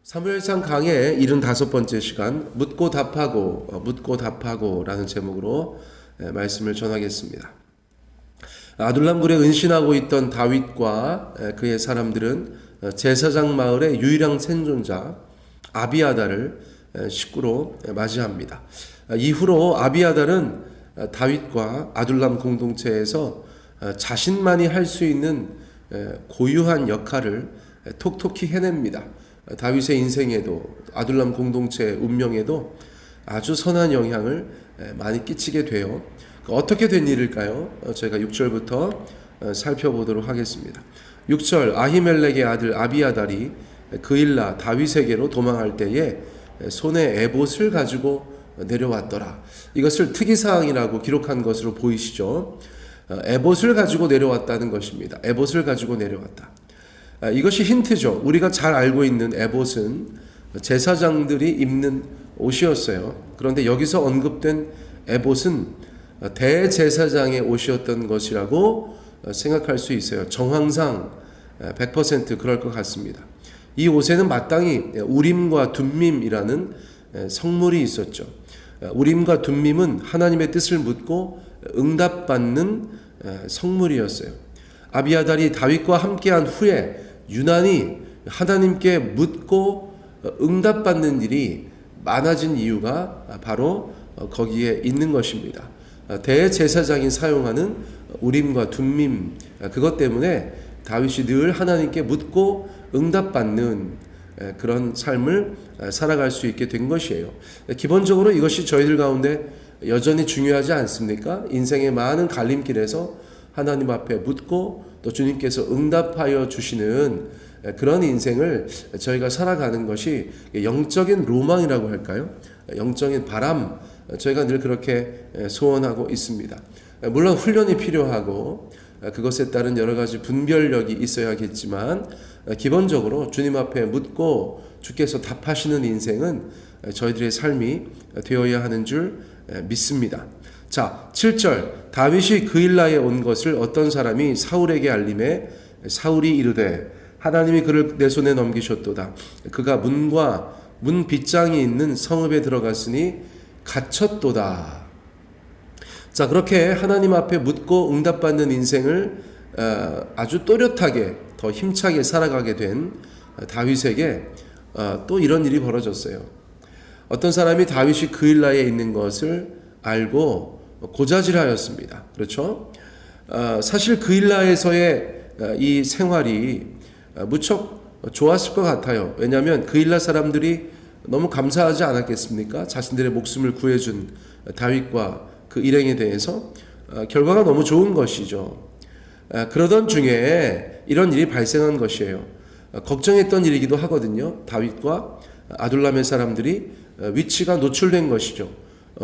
사무엘상 강의 75번째 시간 묻고 답하고 라는 제목으로 말씀을 전하겠습니다. 아둘람굴에 은신하고 있던 다윗과 그의 사람들은 제사장 마을의 유일한 생존자 아비아달을 식구로 맞이합니다. 이후로 아비아달은 다윗과 아둘람 공동체에서 자신만이 할 수 있는 고유한 역할을 톡톡히 해냅니다. 다윗의 인생에도 아둘람 공동체의 운명에도 아주 선한 영향을 많이 끼치게 돼요. 어떻게 된 일일까요? 저희가 6절부터 살펴보도록 하겠습니다. 6절 아히멜렉의 아들 아비아달이 그일라 다윗에게로 도망할 때에 손에 에봇을 가지고 내려왔더라. 이것을 특이사항이라고 기록한 것으로 보이시죠? 에봇을 가지고 내려왔다는 것입니다. 에봇을 가지고 내려왔다. 이것이 힌트죠. 우리가 잘 알고 있는 에봇은 제사장들이 입는 옷이었어요. 그런데 여기서 언급된 에봇은 대제사장의 옷이었던 것이라고 생각할 수 있어요. 정황상 100% 그럴 것 같습니다. 이 옷에는 마땅히 우림과 둠밈이라는 성물이 있었죠. 우림과 둠밈은 하나님의 뜻을 묻고 응답받는 성물이었어요. 아비아달이 다윗과 함께한 후에 유난히 하나님께 묻고 응답받는 일이 많아진 이유가 바로 거기에 있는 것입니다. 대제사장이 사용하는 우림과 둠밈, 그것 때문에 다윗이 늘 하나님께 묻고 응답받는 그런 삶을 살아갈 수 있게 된 것이에요. 기본적으로 이것이 저희들 가운데 여전히 중요하지 않습니까? 인생의 많은 갈림길에서 하나님 앞에 묻고 또 주님께서 응답하여 주시는 그런 인생을 저희가 살아가는 것이 영적인 로망이라고 할까요? 영적인 바람, 저희가 늘 그렇게 소원하고 있습니다. 물론 훈련이 필요하고 그것에 따른 여러 가지 분별력이 있어야겠지만 기본적으로 주님 앞에 묻고 주께서 답하시는 인생은 저희들의 삶이 되어야 하는 줄 믿습니다. 자, 7절 다윗이 그일라에 온 것을 어떤 사람이 사울에게 알림해 사울이 이르되 하나님이 그를 내 손에 넘기셨도다. 그가 문과 문 빗장이 있는 성읍에 들어갔으니 갇혔도다. 자, 그렇게 하나님 앞에 묻고 응답받는 인생을 아주 또렷하게 더 힘차게 살아가게 된 다윗에게 또 이런 일이 벌어졌어요. 어떤 사람이 다윗이 그일라에 있는 것을 알고 고자질하였습니다. 그렇죠? 사실 그일라에서의 이 생활이 무척 좋았을 것 같아요. 왜냐하면 그일라 사람들이 너무 감사하지 않았겠습니까? 자신들의 목숨을 구해준 다윗과 그 일행에 대해서 결과가 너무 좋은 것이죠. 그러던 중에 이런 일이 발생한 것이에요. 걱정했던 일이기도 하거든요. 다윗과 아둘람의 사람들이 위치가 노출된 것이죠.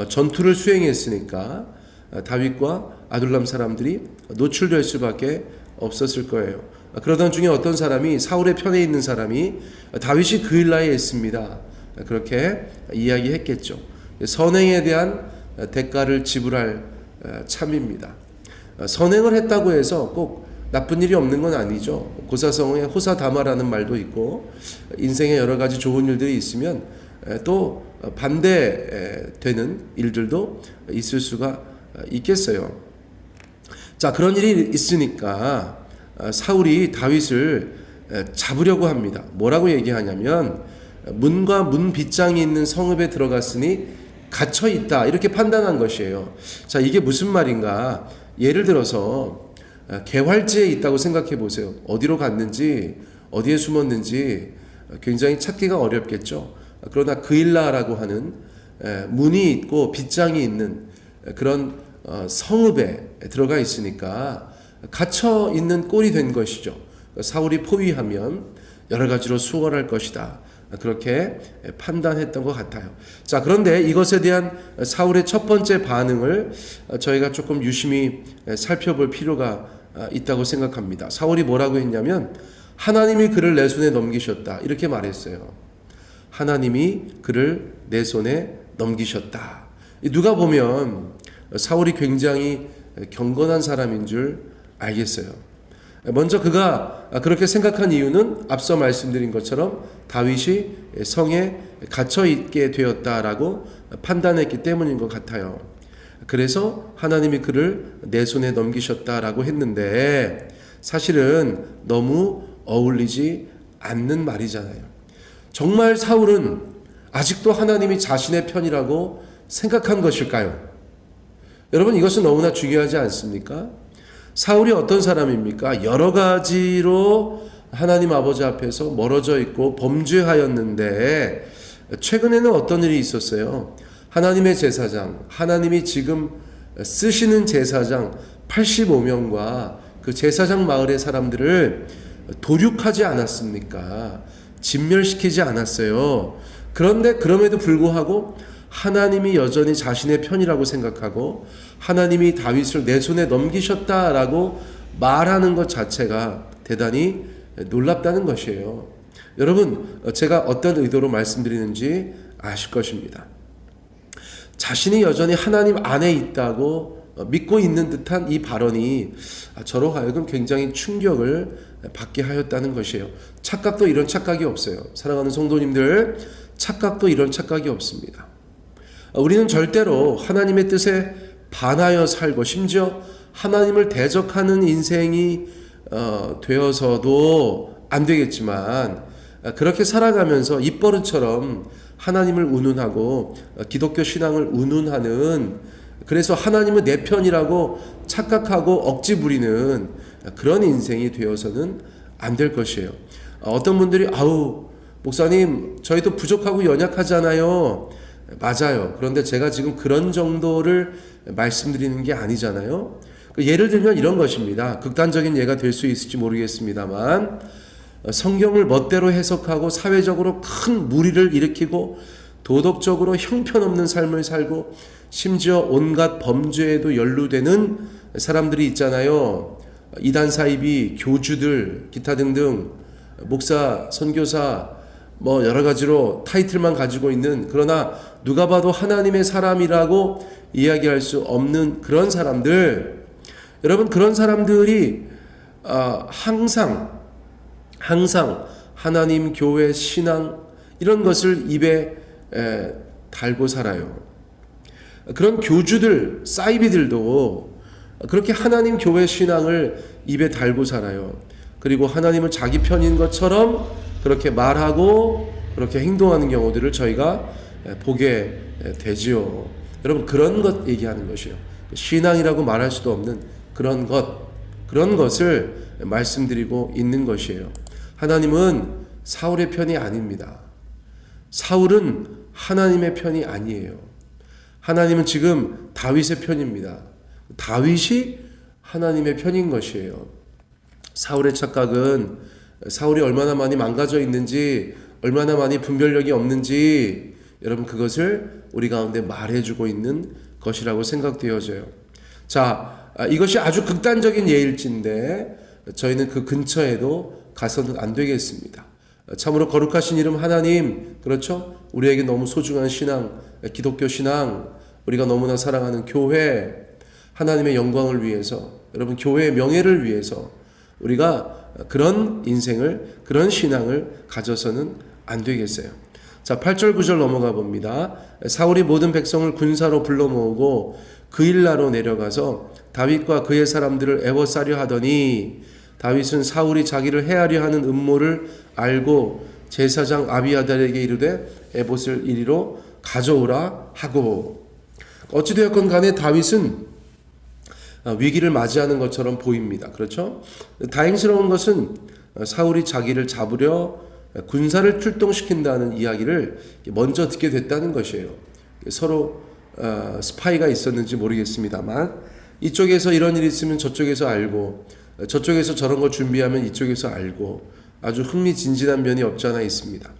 전투를 수행했으니까 다윗과 아둘람 사람들이 노출될 수밖에 없었을 거예요. 그러던 중에 어떤 사람이 사울의 편에 있는 사람이 다윗이 그일라에 있습니다. 그렇게 이야기했겠죠. 선행에 대한 대가를 지불할 참입니다. 선행을 했다고 해서 꼭 나쁜 일이 없는 건 아니죠. 고사성어에 호사다마라는 말도 있고 인생에 여러 가지 좋은 일들이 있으면 또 반대되는 일들도 있을 수가 있겠어요. 자, 그런 일이 있으니까 사울이 다윗을 잡으려고 합니다. 뭐라고 얘기하냐면 문과 문 빗장이 있는 성읍에 들어갔으니 갇혀 있다, 이렇게 판단한 것이에요. 자, 이게 무슨 말인가? 예를 들어서 개활지에 있다고 생각해 보세요. 어디로 갔는지 어디에 숨었는지 굉장히 찾기가 어렵겠죠. 그러나 그일라라고 하는 문이 있고 빗장이 있는 그런 성읍에 들어가 있으니까 갇혀 있는 꼴이 된 것이죠. 사울이 포위하면 여러 가지로 수월할 것이다, 그렇게 판단했던 것 같아요. 자, 그런데 이것에 대한 사울의 첫 번째 반응을 저희가 조금 유심히 살펴볼 필요가 있다고 생각합니다. 사울이 뭐라고 했냐면 하나님이 그를 내 손에 넘기셨다, 이렇게 말했어요. 하나님이 그를 내 손에 넘기셨다. 누가 보면 사울이 굉장히 경건한 사람인 줄 알겠어요. 먼저 그가 그렇게 생각한 이유는 앞서 말씀드린 것처럼 다윗이 성에 갇혀 있게 되었다라고 판단했기 때문인 것 같아요. 그래서 하나님이 그를 내 손에 넘기셨다라고 했는데 사실은 너무 어울리지 않는 말이잖아요. 정말 사울은 아직도 하나님이 자신의 편이라고 생각한 것일까요? 여러분, 이것은 너무나 중요하지 않습니까? 사울이 어떤 사람입니까? 여러 가지로 하나님 아버지 앞에서 멀어져 있고 범죄하였는데 최근에는 어떤 일이 있었어요? 하나님의 제사장, 하나님이 지금 쓰시는 제사장 85명과 그 제사장 마을의 사람들을 도륙하지 않았습니까? 진멸시키지 않았어요. 그런데 그럼에도 불구하고 하나님이 여전히 자신의 편이라고 생각하고 하나님이 다윗을 내 손에 넘기셨다라고 말하는 것 자체가 대단히 놀랍다는 것이에요. 여러분, 제가 어떤 의도로 말씀드리는지 아실 것입니다. 자신이 여전히 하나님 안에 있다고 믿고 있는 듯한 이 발언이 저로 하여금 굉장히 충격을 받게 하였다는 것이에요. 착각도 이런 착각이 없어요. 사랑하는 성도님들, 착각도 이런 착각이 없습니다. 우리는 절대로 하나님의 뜻에 반하여 살고 심지어 하나님을 대적하는 인생이 되어서도 안 되겠지만 그렇게 살아가면서 입버릇처럼 하나님을 운운하고 기독교 신앙을 운운하는, 그래서 하나님은 내 편이라고 착각하고 억지 부리는 그런 인생이 되어서는 안 될 것이에요. 어떤 분들이 아우 목사님 저희도 부족하고 연약하잖아요. 맞아요. 그런데 제가 지금 그런 정도를 말씀드리는 게 아니잖아요. 예를 들면 이런 것입니다. 극단적인 예가 될 수 있을지 모르겠습니다만 성경을 멋대로 해석하고 사회적으로 큰 무리를 일으키고 도덕적으로 형편없는 삶을 살고 심지어 온갖 범죄에도 연루되는 사람들이 있잖아요. 이단 사이비, 교주들, 기타 등등, 목사, 선교사, 뭐 여러 가지로 타이틀만 가지고 있는, 그러나 누가 봐도 하나님의 사람이라고 이야기할 수 없는 그런 사람들, 여러분, 그런 사람들이 항상 하나님, 교회, 신앙 이런 것을 입에 달고 살아요. 그런 교주들, 사이비들도 그렇게 하나님, 교회, 신앙을 입에 달고 살아요. 그리고 하나님은 자기 편인 것처럼 그렇게 말하고 그렇게 행동하는 경우들을 저희가 보게 되지요. 여러분, 그런 것 얘기하는 것이에요. 신앙이라고 말할 수도 없는 그런 것을 말씀드리고 있는 것이에요. 하나님은 사울의 편이 아닙니다. 사울은 하나님의 편이 아니에요. 하나님은 지금 다윗의 편입니다. 다윗이 하나님의 편인 것이에요. 사울의 착각은 사울이 얼마나 많이 망가져 있는지, 얼마나 많이 분별력이 없는지 여러분 그것을 우리 가운데 말해주고 있는 것이라고 생각되어져요. 자, 이것이 아주 극단적인 예일진데 저희는 그 근처에도 가서는 안 되겠습니다. 참으로 거룩하신 이름 하나님, 그렇죠? 우리에게 너무 소중한 신앙, 기독교 신앙, 우리가 너무나 사랑하는 교회, 하나님의 영광을 위해서, 여러분 교회의 명예를 위해서 우리가 그런 인생을, 그런 신앙을 가져서는 안 되겠어요. 자, 8절 9절 넘어가 봅니다. 사울이 모든 백성을 군사로 불러 모으고 그일라로 내려가서 다윗과 그의 사람들을 애워싸려 하더니 다윗은 사울이 자기를 해하려 하는 음모를 알고 제사장 아비아달에게 이르되 에봇을 이리로 가져오라 하고, 어찌되었건 간에 다윗은 위기를 맞이하는 것처럼 보입니다. 그렇죠? 다행스러운 것은 사울이 자기를 잡으려 군사를 출동시킨다는 이야기를 먼저 듣게 됐다는 것이에요. 서로 스파이가 있었는지 모르겠습니다만 이쪽에서 이런 일이 있으면 저쪽에서 알고, 저쪽에서 저런 걸 준비하면 이쪽에서 알고, 아주 흥미진진한 면이 없지 않아 있습니다.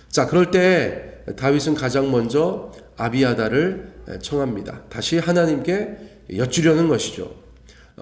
자, 그럴 때 다윗은 가장 먼저 아비아달을 청합니다. 다시 하나님께 여쭈려는 것이죠.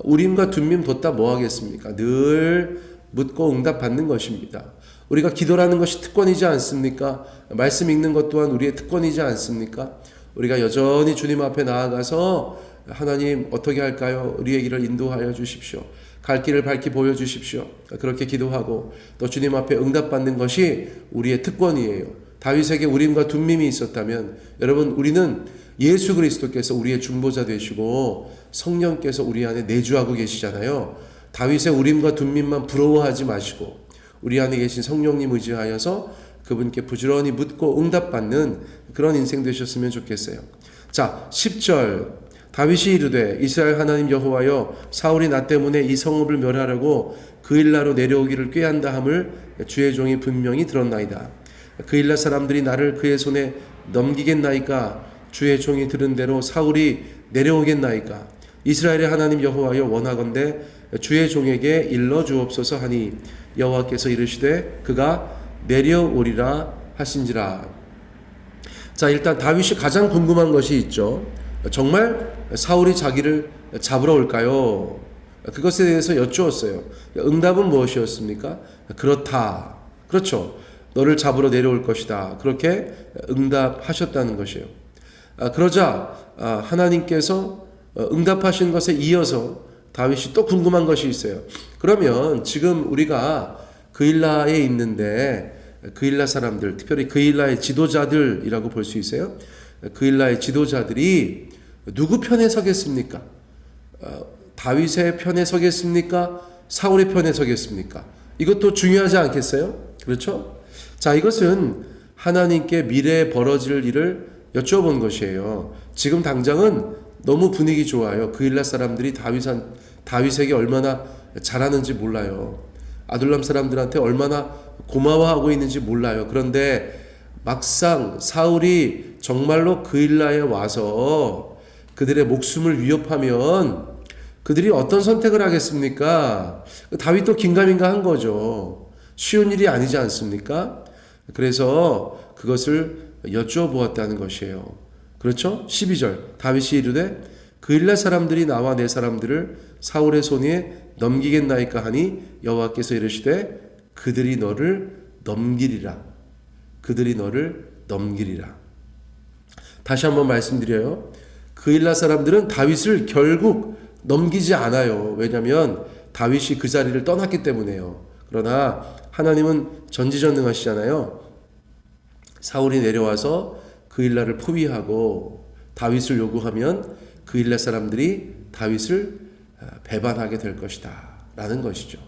우림과 둠밈 뒀다 뭐 하겠습니까? 늘 묻고 응답 받는 것입니다. 우리가 기도라는 것이 특권이지 않습니까? 말씀 읽는 것 또한 우리의 특권이지 않습니까? 우리가 여전히 주님 앞에 나아가서 하나님 어떻게 할까요? 우리의 길을 인도하여 주십시오. 갈 길을 밝히 보여주십시오. 그렇게 기도하고 또 주님 앞에 응답받는 것이 우리의 특권이에요. 다윗에게 우림과 둠밈이 있었다면 여러분 우리는 예수 그리스도께서 우리의 중보자 되시고 성령께서 우리 안에 내주하고 계시잖아요. 다윗의 우림과 둠밈만 부러워하지 마시고 우리 안에 계신 성령님 의지하여서 그분께 부지런히 묻고 응답받는 그런 인생 되셨으면 좋겠어요. 자, 10절 다윗이 이르되 이스라엘 하나님 여호와여 사울이 나 때문에 이 성읍을 멸하려고 그일라로 내려오기를 꾀한다 함을 주의 종이 분명히 들었나이다. 그일라 사람들이 나를 그의 손에 넘기겠나이까? 주의 종이 들은 대로 사울이 내려오겠나이까? 이스라엘의 하나님 여호와여 원하건대 주의 종에게 일러 주옵소서 하니 여호와께서 이르시되 그가 내려오리라 하신지라. 자, 일단 다윗이 가장 궁금한 것이 있죠. 정말 사울이 자기를 잡으러 올까요? 그것에 대해서 여쭈었어요. 응답은 무엇이었습니까? 그렇다. 그렇죠. 너를 잡으러 내려올 것이다. 그렇게 응답하셨다는 것이에요. 그러자 하나님께서 응답하신 것에 이어서 다윗이 또 궁금한 것이 있어요. 그러면 지금 우리가 그일라에 있는데 그일라 사람들, 특별히 그일라의 지도자들이라고 볼 수 있어요. 그일라의 지도자들이 누구 편에 서겠습니까? 다윗의 편에 서겠습니까? 사울의 편에 서겠습니까? 이것도 중요하지 않겠어요? 그렇죠? 자, 이것은 하나님께 미래에 벌어질 일을 여쭤본 것이에요. 지금 당장은 너무 분위기 좋아요. 그일라 사람들이 다윗에게 얼마나 잘하는지 몰라요. 아둘람 사람들한테 얼마나 고마워하고 있는지 몰라요. 그런데 막상 사울이 정말로 그일라에 와서 그들의 목숨을 위협하면 그들이 어떤 선택을 하겠습니까? 다윗도 긴가민가한 거죠. 쉬운 일이 아니지 않습니까? 그래서 그것을 여쭈어보았다는 것이에요. 그렇죠? 12절 다윗이 이르되 그일라 사람들이 나와 내 사람들을 사울의 손에 넘기겠나이까 하니 여호와께서 이르시되 그들이 너를 넘기리라. 그들이 너를 넘기리라. 다시 한번 말씀드려요. 그일라 사람들은 다윗을 결국 넘기지 않아요. 왜냐하면 다윗이 그 자리를 떠났기 때문에요. 그러나 하나님은 전지전능하시잖아요. 사울이 내려와서 그일라를 포위하고 다윗을 요구하면 그일라 사람들이 다윗을 배반하게 될 것이다 라는 것이죠.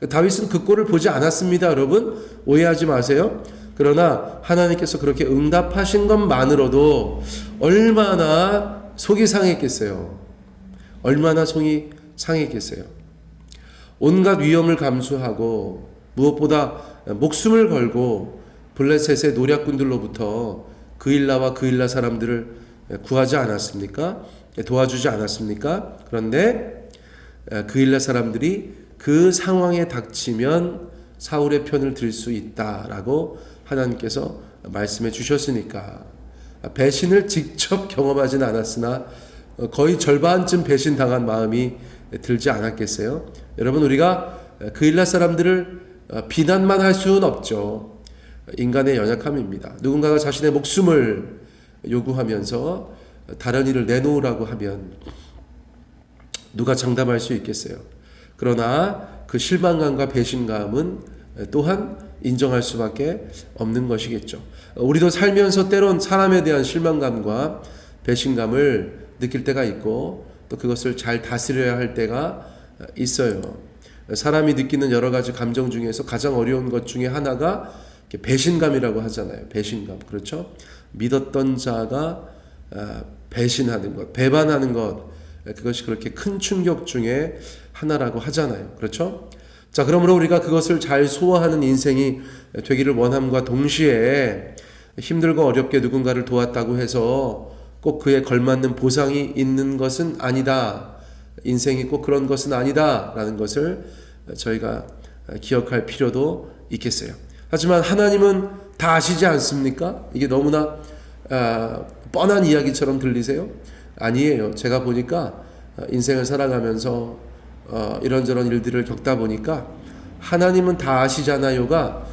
다윗은 그 꼴을 보지 않았습니다. 여러분 오해하지 마세요. 그러나 하나님께서 그렇게 응답하신 것만으로도 얼마나 속이 상했겠어요. 얼마나 속이 상했겠어요. 온갖 위험을 감수하고 무엇보다 목숨을 걸고 블레셋의 노략군들로부터 그일라와 그일라 사람들을 구하지 않았습니까? 도와주지 않았습니까? 그런데 그일라 사람들이 그 상황에 닥치면 사울의 편을 들 수 있다라고 하나님께서 말씀해 주셨으니까 배신을 직접 경험하지는 않았으나 거의 절반쯤 배신당한 마음이 들지 않았겠어요? 여러분 우리가 그일라 사람들을 비난만 할 수는 없죠. 인간의 연약함입니다. 누군가가 자신의 목숨을 요구하면서 다른 일을 내놓으라고 하면 누가 장담할 수 있겠어요? 그러나 그 실망감과 배신감은 또한 인정할 수밖에 없는 것이겠죠. 우리도 살면서 때론 사람에 대한 실망감과 배신감을 느낄 때가 있고 또 그것을 잘 다스려야 할 때가 있어요. 사람이 느끼는 여러 가지 감정 중에서 가장 어려운 것 중에 하나가 배신감이라고 하잖아요. 배신감. 그렇죠? 믿었던 자가 배신하는 것, 배반하는 것, 그것이 그렇게 큰 충격 중에 하나라고 하잖아요. 그렇죠? 자, 그러므로 우리가 그것을 잘 소화하는 인생이 되기를 원함과 동시에 힘들고 어렵게 누군가를 도왔다고 해서 꼭 그에 걸맞는 보상이 있는 것은 아니다. 인생이 꼭 그런 것은 아니다. 라는 것을 저희가 기억할 필요도 있겠어요. 하지만 하나님은 다 아시지 않습니까? 이게 너무나 뻔한 이야기처럼 들리세요? 아니에요. 제가 보니까 인생을 살아가면서 이런저런 일들을 겪다 보니까 하나님은 다 아시잖아요가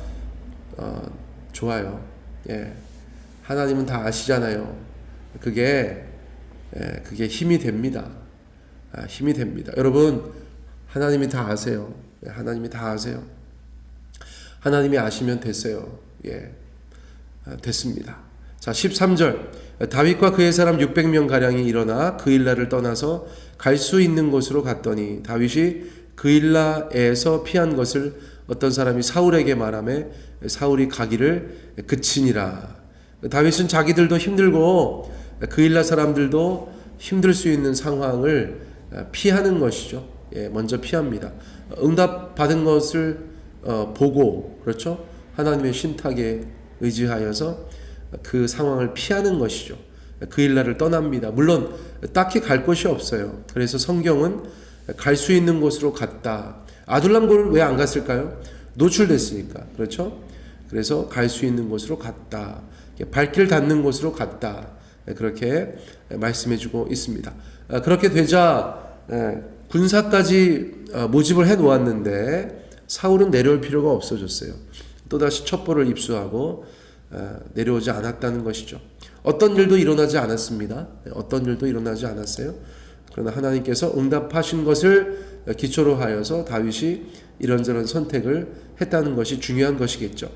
좋아요. 예, 하나님은 다 아시잖아요. 그게 힘이 됩니다. 힘이 됩니다. 여러분 하나님이 다 아세요. 하나님이 다 아세요. 하나님이 아시면 됐어요. 됐습니다. 자, 13절. 다윗과 그의 사람 600명 가량이 일어나 그일라를 떠나서 갈 수 있는 곳으로 갔더니 다윗이 그일라에서 피한 것을 어떤 사람이 사울에게 말하며 사울이 가기를 그치니라. 다윗은 자기들도 힘들고 그일라 사람들도 힘들 수 있는 상황을 피하는 것이죠. 먼저 피합니다. 응답 받은 것을 보고, 그렇죠? 하나님의 신탁에 의지하여서 그 상황을 피하는 것이죠. 그일라를 떠납니다. 물론 딱히 갈 곳이 없어요. 그래서 성경은 갈 수 있는 곳으로 갔다. 아둘람골 왜 안 갔을까요? 노출됐으니까. 그렇죠? 그래서 갈 수 있는 곳으로 갔다. 발길 닿는 곳으로 갔다. 그렇게 말씀해주고 있습니다. 그렇게 되자 군사까지 모집을 해 놓았는데 사울은 내려올 필요가 없어졌어요. 또다시 첩보를 입수하고 내려오지 않았다는 것이죠. 어떤 일도 일어나지 않았습니다. 어떤 일도 일어나지 않았어요. 그러나 하나님께서 응답하신 것을 기초로 하여서 다윗이 이런저런 선택을 했다는 것이 중요한 것이겠죠.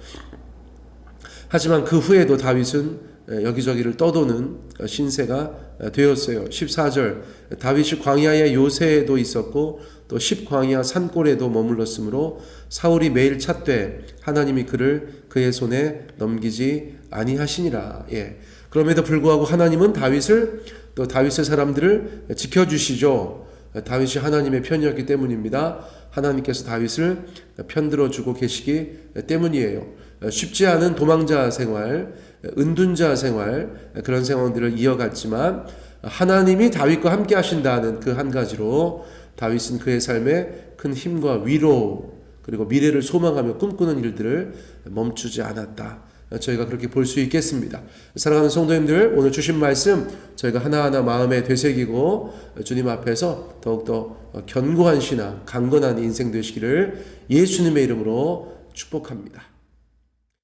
하지만 그 후에도 다윗은 여기저기를 떠도는 신세가 되었어요. 14절. 다윗이 광야의 요새에도 있었고 또 십광야 산골에도 머물렀으므로 사울이 매일 찾되 하나님이 그를 그의 손에 넘기지 아니하시니라. 그럼에도 불구하고 하나님은 다윗을 또 다윗의 사람들을 지켜주시죠. 다윗이 하나님의 편이었기 때문입니다. 하나님께서 다윗을 편들어주고 계시기 때문이에요. 쉽지 않은 도망자 생활, 은둔자 생활, 그런 생활들을 이어갔지만 하나님이 다윗과 함께 하신다는 그 한 가지로 다윗은 그의 삶에 큰 힘과 위로 그리고 미래를 소망하며 꿈꾸는 일들을 멈추지 않았다. 저희가 그렇게 볼 수 있겠습니다. 사랑하는 성도님들, 오늘 주신 말씀 저희가 하나하나 마음에 되새기고 주님 앞에서 더욱더 견고한 신앙, 강건한 인생 되시기를 예수님의 이름으로 축복합니다.